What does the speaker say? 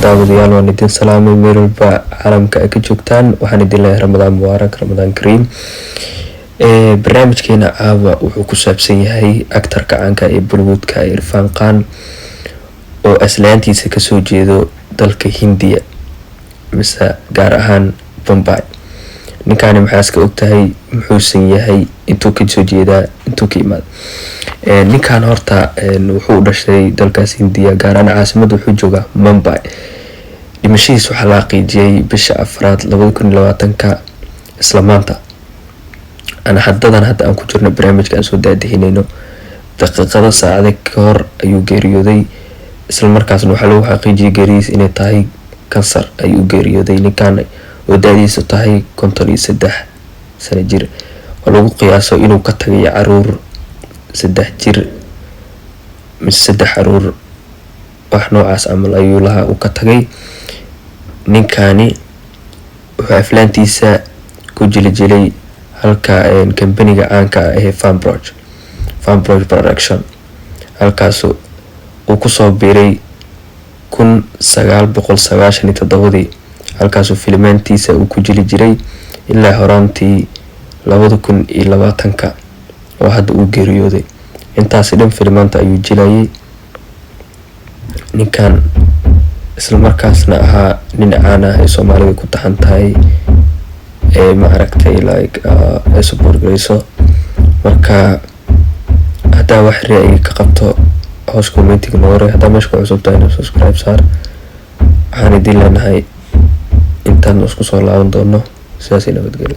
daawadayaal waan idin salaamay meel walba caalamka ay ka joogtaan. waxaan idin leeyahay ramadaan mubaarak, ramadaan kariim. barnaamijkeena caawa wuxuu ku saabsan yahay actarka caanka ee Bollywoodka Irfan Khan oo aslaantiisa kasoo jeedo dalka Hindiya mise gaar ahaan Bombay. ninkaani maxaa iska ogtahay muxuusan yahay, intuu kasoo jeedaa, intuu ka imaad. ninkan horta wuxuu dhashay dalkaas Hindiya, gaar ahaan caasimada wuxuu joogaa Mumbai. dhimashadiisa waxaa la xaqiijiyay bisha 4 2020 isla maanta. ana hadda aan ku jirno barnaamijka aan soo daadihinayno daqiiqado saacado ka hor ayuu geeriyooday. isla markaasna waxaa lagu xaqiijiyay geeridiisa inay tahay kansar ayuu geeriyooday. ninkan oo daadiisa tahay 53 sano jir, oo lagu qiyaaso inuu ka tagay caruur 3 jir mise 3 caruur wax noocaas camal ayuu lahaa uu ka tagay. ninkani wuxuu aflaantiisa ku jilay halka kambaniga caanka ah ee Fanbroch Production, halkaas uu kusoo biiray 1997 halkaas filmaantiisa uu ku jili jiray ilaa horaantii 2020 oo hadda uu geeriyooday. intaas dhan filmaanta ayuu jilayay. ninkan isla markaasna ahaa nin caan ah ee Soomaalida ku taxan tahay ee ma aragtay ay support gareyso. marka hadda wax ra'yi ka qabto hoos commenting noore, hadda meesha ku cusub tahay subscribe saar. waxaan idin leenahay intaan isku soo laaban doono sidaas nabadgelyo.